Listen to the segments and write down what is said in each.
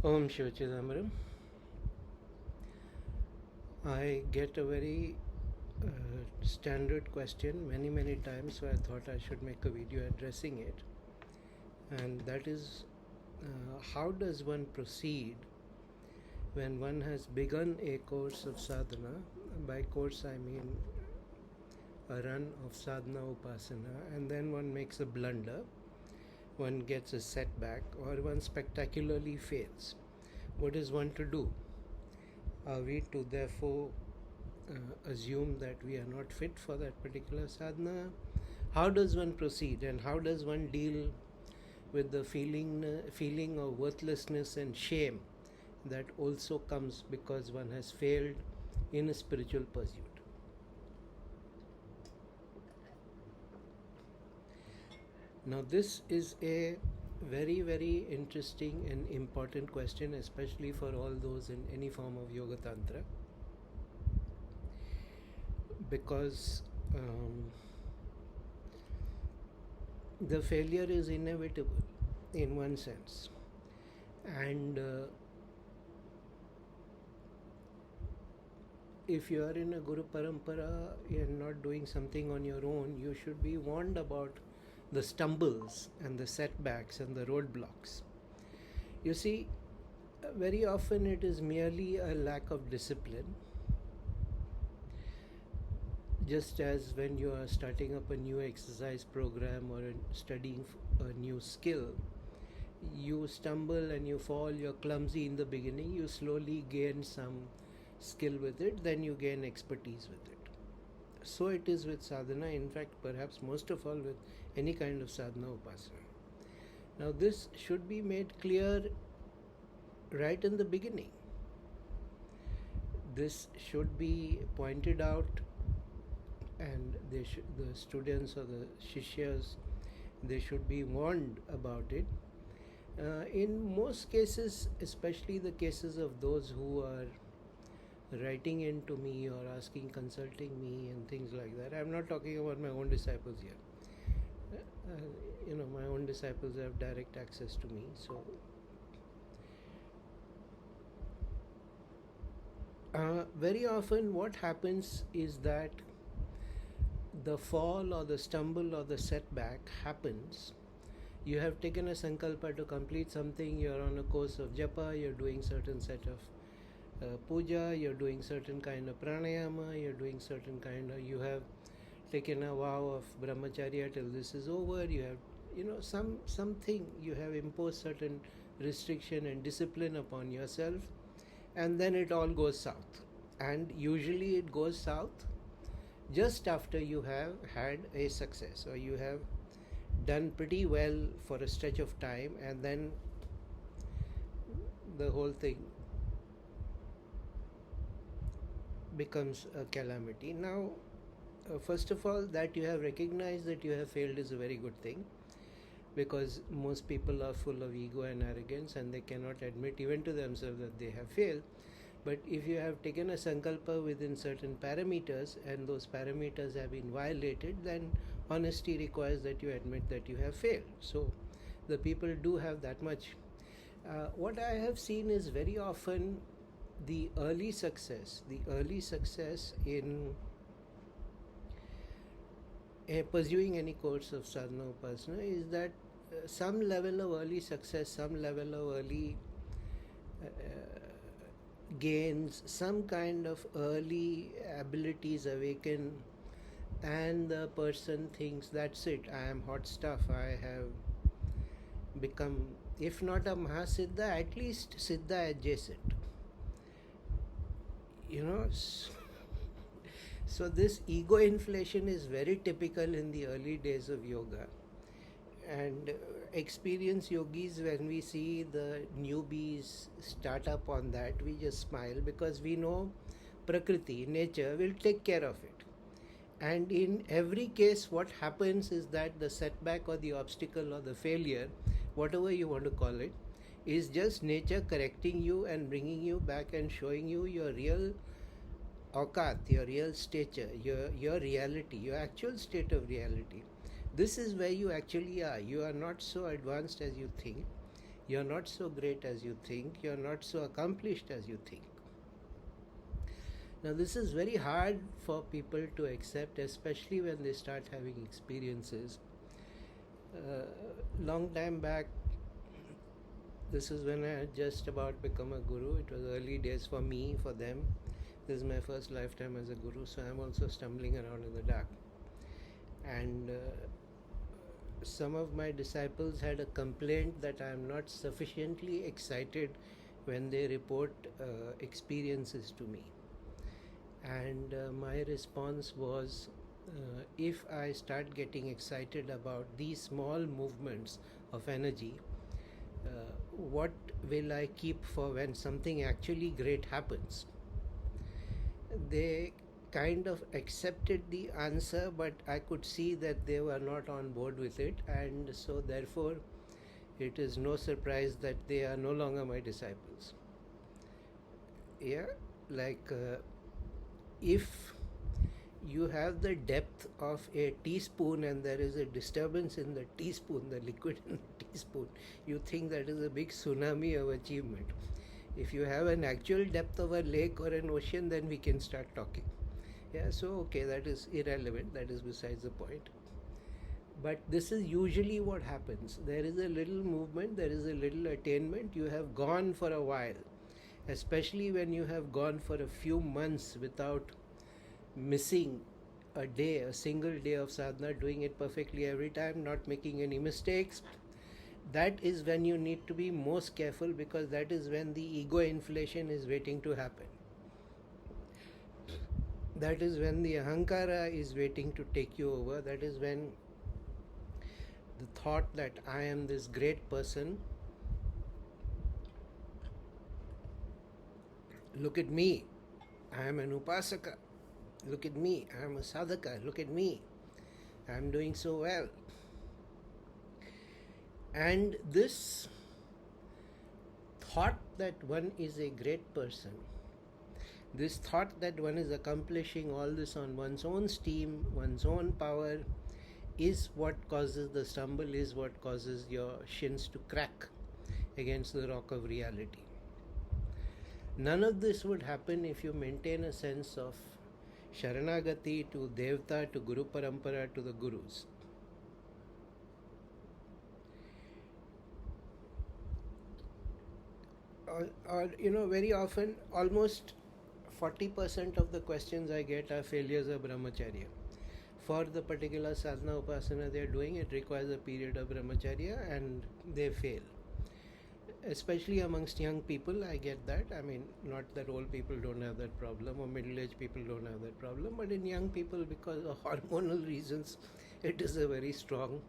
Om Shiva Chidambaram. I get a very standard question many times, so I thought I should make a video addressing it. And that is, how does one proceed when one has begun a course of sadhana? By course I mean a run of sadhana upasana, and then one makes a blunder, one gets a setback, or one spectacularly fails. What is one to do? Are we to therefore assume that we are not fit for that particular sadhana? How does one proceed, and how does one deal with the feeling of worthlessness and shame that also comes because one has failed in a spiritual pursuit? Now this is a very interesting and important question, especially for all those in any form of yoga tantra, because the failure is inevitable in one sense, and if you are in a Guru Parampara and not doing something on your own, you should be warned about the stumbles and the setbacks and the roadblocks. You see, very often it is merely a lack of discipline. Just as when you are starting up a new exercise program or studying a new skill, you stumble and you fall, you're clumsy in the beginning, you slowly gain some skill with it, then you gain expertise with it. So it is with sadhana, in fact perhaps most of all with any kind of sadhana upasana. Now this should be made clear right in the beginning. This should be pointed out, and the students or the shishyas, they should be warned about it. In most cases, especially the cases of those who are writing in to me or consulting me and things like that, I'm not talking about my own disciples here. My own disciples have direct access to me, so very often what happens is that the fall or the stumble or the setback happens. You have taken a sankalpa to complete something, you're on a course of japa, you're doing certain set of puja, you're doing certain kind of pranayama, you're doing certain kind of, you have taken a vow of brahmacharya till this is over, you have something, you have imposed certain restriction and discipline upon yourself, and then it all goes south. And usually it goes south just after you have had a success, or you have done pretty well for a stretch of time, and then the whole thing becomes a calamity. Now, first of all, that you have recognized that you have failed is a very good thing, because most people are full of ego and arrogance and they cannot admit even to themselves that they have failed. But if you have taken a sankalpa within certain parameters and those parameters have been violated, then honesty requires that you admit that you have failed. So the people do have that much. What I have seen is very often the early success in pursuing any course of sadhana upasana is that some level of early success, some level of early gains, some kind of early abilities awaken, and the person thinks, that's it, I am hot stuff, I have become, if not a mahasiddha, at least siddha adjacent. So this ego inflation is very typical in the early days of yoga. And experienced yogis, when we see the newbies start up on that, we just smile, because we know Prakriti, nature, will take care of it. And in every case, what happens is that the setback or the obstacle or the failure, whatever you want to call it, is just nature correcting you and bringing you back and showing you your real aukat, your real stature, your reality, your actual state of reality. This is where you actually are. You are not so advanced as you think. You're not so great as you think, you're not so accomplished as you think. Now, this is very hard for people to accept, especially when they start having experiences. Long time back, this is when I had just about become a guru. It was early days for me, for them. This is my first lifetime as a guru, so I'm also stumbling around in the dark. And some of my disciples had a complaint that I am not sufficiently excited when they report experiences to me. And my response was, if I start getting excited about these small movements of energy, what will I keep for when something actually great happens? They kind of accepted the answer, but I could see that they were not on board with it, and so therefore it is no surprise that they are no longer my disciples. Yeah, like if you have the depth of a teaspoon and there is a disturbance in the teaspoon, the liquid in the teaspoon, you think that is a big tsunami of achievement. If you have an actual depth of a lake or an ocean, then we can start talking. Yeah, so okay, that is irrelevant, that is besides the point. But this is usually what happens. There is a little movement, there is a little attainment, you have gone for a while, especially when you have gone for a few months without missing a day, a single day of sadhana, doing it perfectly every time, not making any mistakes. That is when you need to be most careful, because that is when the ego inflation is waiting to happen. That is when the ahankara is waiting to take you over. That is when the thought that I am this great person, look at me, I am an upasaka, look at me, I am a sadhaka, look at me, I am doing so well. And this thought that one is a great person, this thought that one is accomplishing all this on one's own steam, one's own power, is what causes the stumble, is what causes your shins to crack against the rock of reality. None of this would happen if you maintain a sense of Sharanagati to Devta, to Guru Parampara, to the Gurus. Or very often, almost 40% of the questions I get are failures of brahmacharya. For the particular sadhana upasana they are doing, it requires a period of brahmacharya and they fail. Especially amongst young people, I get that. I mean, not that old people don't have that problem or middle-aged people don't have that problem, but in young people, because of hormonal reasons, it is a very strong.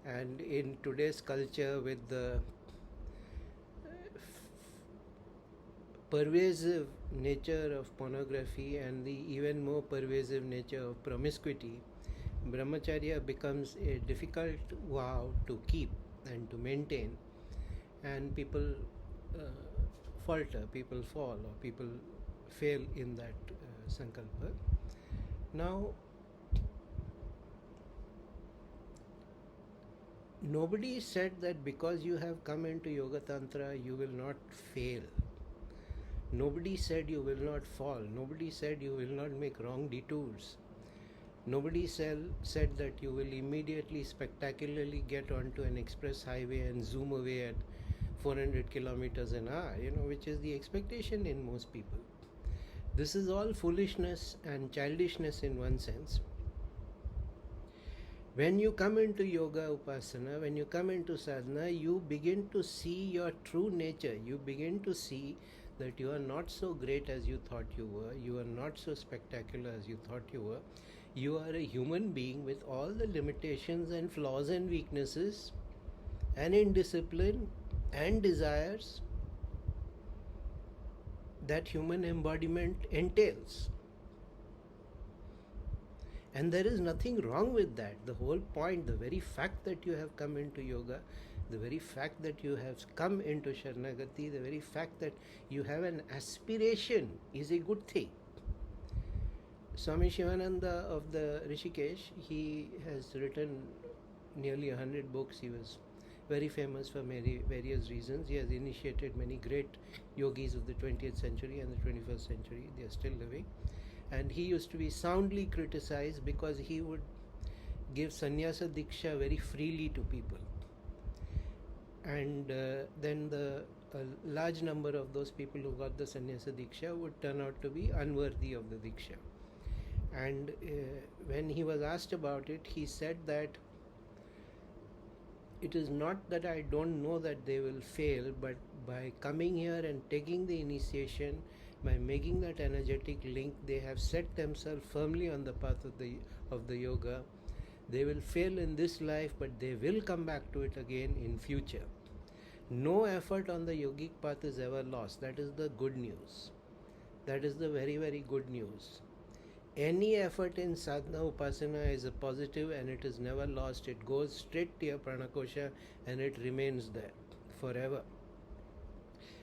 And in today's culture, with the pervasive nature of pornography and the even more pervasive nature of promiscuity, brahmacharya becomes a difficult vow to keep and to maintain, and people falter, people fall, or people fail in that sankalpa. Now, nobody said that because you have come into Yoga Tantra you will not fail. Nobody said you will not fall. Nobody said you will not make wrong detours. Nobody said that you will immediately spectacularly get onto an express highway and zoom away at 400 kilometers an hour, which is the expectation in most people. This is all foolishness and childishness in one sense. When you come into yoga upasana, when you come into sadhana, you begin to see your true nature. You begin to see that you are not so great as you thought you were. You are not so spectacular as you thought you were. You are a human being with all the limitations and flaws and weaknesses and indiscipline and desires that human embodiment entails. And there is nothing wrong with that. The whole point, the very fact that you have come into yoga, the very fact that you have come into Sharanagati, the very fact that you have an aspiration is a good thing. Swami Shivananda of the Rishikesh, he has written nearly 100 books. He was very famous for many various reasons. He has initiated many great yogis of the 20th century and the 21st century. They are still living. And he used to be soundly criticized because he would give sannyasa diksha very freely to people. And then a large number of those people who got the sannyasa diksha would turn out to be unworthy of the diksha. And when he was asked about it, he said that it is not that I don't know that they will fail, but by coming here and taking the initiation, by making that energetic link, they have set themselves firmly on the path of the yoga. They will fail in this life, but they will come back to it again in future. No effort on the yogic path is ever lost. That is the good news. That is the very, very good news. Any effort in sadhana upasana is a positive and it is never lost. It goes straight to your pranakosha and it remains there forever.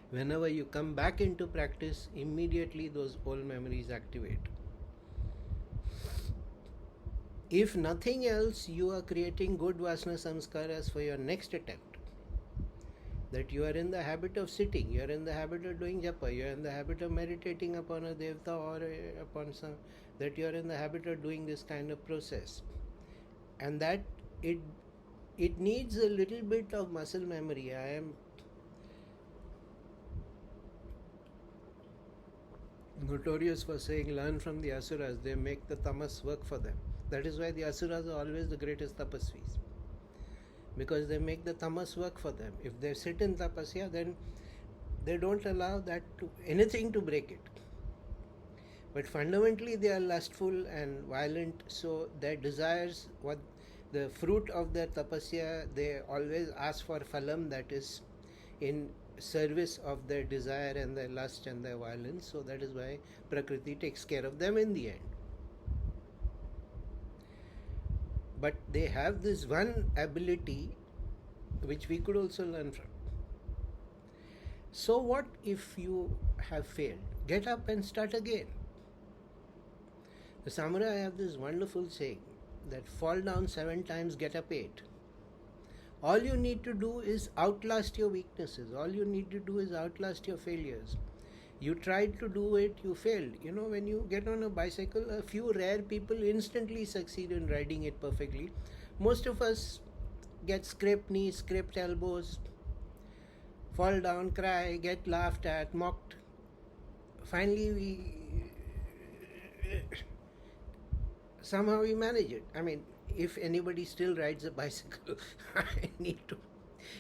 Whenever you come back into practice, immediately those old memories activate. If nothing else, you are creating good vasana samskaras for your next attempt. That you are in the habit of sitting, you are in the habit of doing japa, you are in the habit of meditating upon a devta or upon some, that you are in the habit of doing this kind of process. And that it needs a little bit of muscle memory. I am notorious for saying, learn from the asuras, they make the tamas work for them. That is why the asuras are always the greatest tapasvis. Because they make the tamas work for them. If they sit in tapasya, then they don't allow that anything to break it. But fundamentally they are lustful and violent, so their desires, what the fruit of their tapasya, they always ask for phalam, that is in service of their desire and their lust and their violence. So that is why Prakriti takes care of them in the end. But they have this one ability which we could also learn from. So what if you have failed? Get up and start again. The samurai have this wonderful saying that fall down 7 times, get up 8. All you need to do is outlast your weaknesses. All you need to do is outlast your failures. You tried to do it, you failed. You know, when you get on a bicycle, a few rare people instantly succeed in riding it perfectly. Most of us get scraped knees, scraped elbows, fall down, cry, get laughed at, mocked. Finally, somehow we manage it. I mean, if anybody still rides a bicycle, I need to.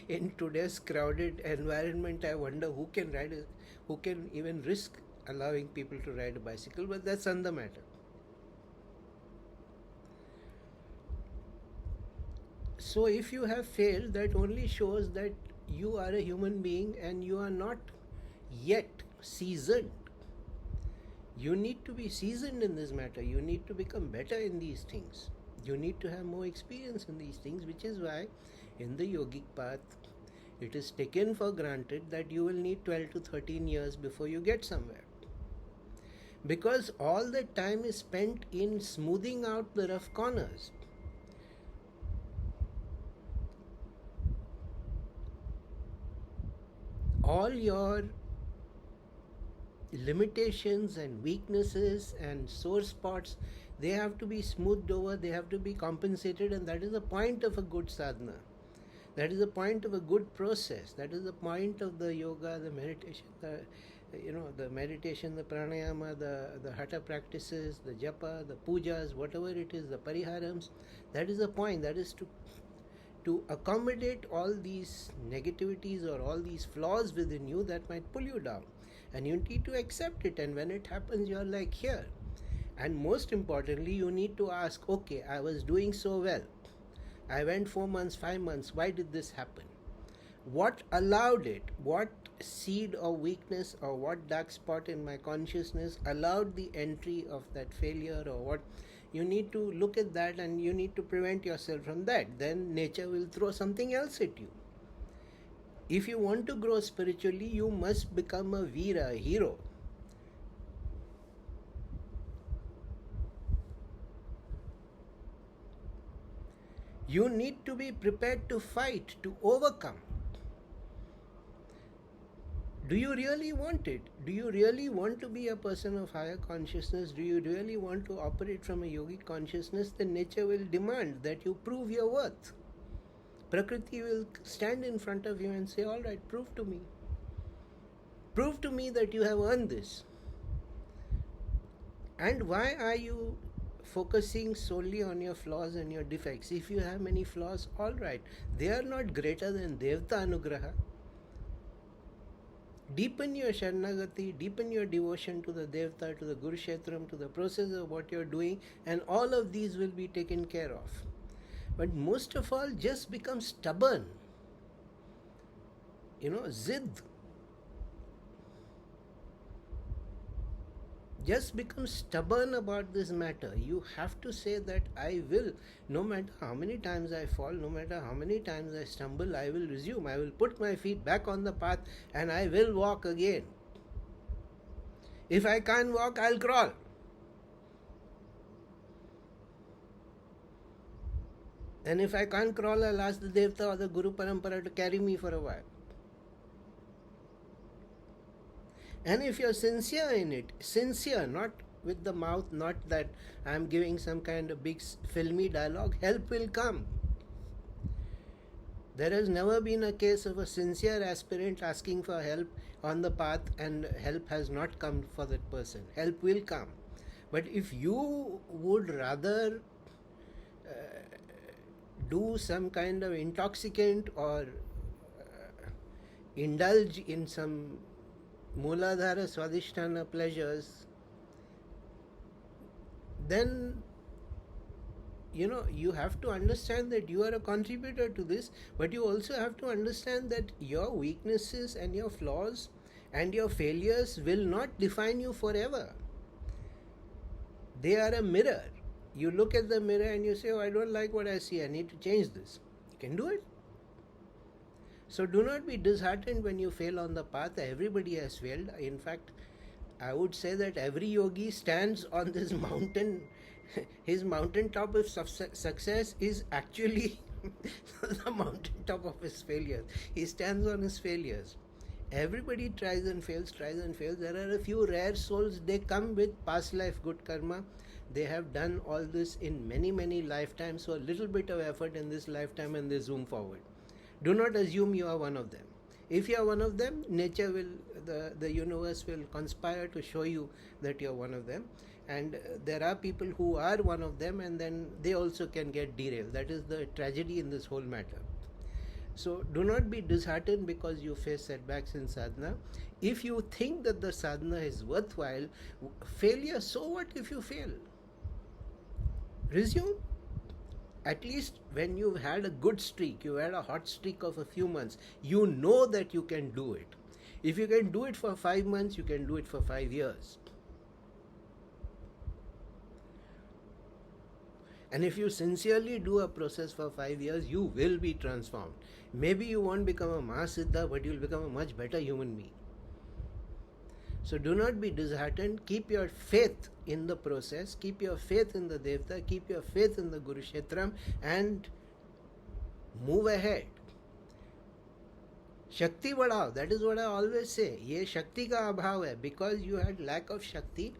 In today's crowded environment, I wonder who can even risk allowing people to ride a bicycle, but that's another matter. So if you have failed, that only shows that you are a human being and you are not yet seasoned. You need to be seasoned in this matter. You need to become better in these things. You need to have more experience in these things, which is why in the yogic path, it is taken for granted that you will need 12 to 13 years before you get somewhere. Because all the time is spent in smoothing out the rough corners. All your limitations and weaknesses and sore spots, they have to be smoothed over, they have to be compensated, and that is the point of a good sadhana. That is the point of a good process. That is the point of the yoga, the meditation, the meditation, the pranayama, the hatha practices, the japa, the pujas, whatever it is, the pariharams. That is the point. That is to accommodate all these negativities or all these flaws within you that might pull you down. And you need to accept it. And when it happens, you're like, here. And most importantly, you need to ask, okay, I was doing so well. I went 4 months, 5 months. Why did this happen? What allowed it? What seed of weakness or what dark spot in my consciousness allowed the entry of that failure, or what? You need to look at that and you need to prevent yourself from that. Then nature will throw something else at you. If you want to grow spiritually, you must become a Veera, a hero. You need to be prepared to fight, to overcome. Do you really want it? Do you really want to be a person of higher consciousness? Do you really want to operate from a yogic consciousness? Then nature will demand that you prove your worth. Prakriti will stand in front of you and say, all right, prove to me. Prove to me that you have earned this. And why are you focusing solely on your flaws and your defects? If you have many flaws, all right, they are not greater than Devta Anugraha. Deepen your Sharanagati, deepen your devotion to the Devta, to the Guru Kshetram, to the process of what you're doing, and all of these will be taken care of. But most of all, just become stubborn. Zidd. Just become stubborn about this matter. You have to say that I will, no matter how many times I fall, no matter how many times I stumble, I will resume. I will put my feet back on the path and I will walk again. If I can't walk, I'll crawl. And if I can't crawl, I'll ask the Devta or the Guru Parampara to carry me for a while. And if you're sincere in it, sincere, not with the mouth, not that I'm giving some kind of big filmy dialogue, help will come. There has never been a case of a sincere aspirant asking for help on the path and help has not come for that person. Help will come. But if you would rather do some kind of intoxicant or indulge in some Mooladhara Swadhisthana pleasures, then you have to understand that you are a contributor to this, but you also have to understand that your weaknesses and your flaws and your failures will not define you forever. They are a mirror. You look at the mirror and you say, oh, I don't like what I see, I need to change this. You can do it. So do not be disheartened when you fail on the path. Everybody has failed. In fact, I would say that every yogi stands on this mountain. His mountaintop of success is actually the mountaintop of his failures. He stands on his failures. Everybody tries and fails. There are a few rare souls, they come with past life good karma. They have done all this in many, many lifetimes, so a little bit of effort in this lifetime and they zoom forward. Do not assume you are one of them. If you are one of them, nature will, the universe will conspire to show you that you are one of them. And there are people who are one of them and then they also can get derailed. That is the tragedy in this whole matter. So do not be disheartened because you face setbacks in sadhana. If you think that the sadhana is worthwhile, failure, so what if you fail? Resume. At least when you've had a good streak, you had a hot streak of a few months, you know that you can do it. If you can do it for 5 months, you can do it for 5 years. And if you sincerely do a process for 5 years, you will be transformed. Maybe you won't become a Mahasiddha, but you'll become a much better human being. So do not be disheartened. Keep your faith in the process. Keep your faith in the Devta. Keep your faith in the Guru Kshetram and move ahead. Shakti badhao. That is what I always say. Ye Shakti ka abhav hai. Because you had lack of Shakti,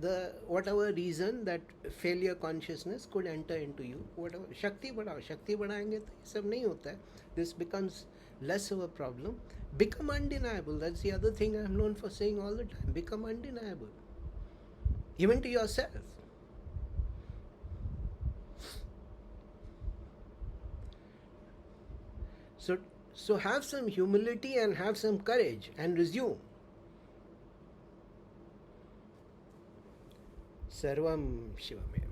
the whatever reason that failure consciousness could enter into you. Whatever. Shakti badhao. Shakti badhaenge to ye sab nahi hota hai. This becomes less of a problem. Become undeniable. That's the other thing I'm known for saying all the time. Become undeniable. Even to yourself. So have some humility and have some courage and resume. Sarvam Shivamaya.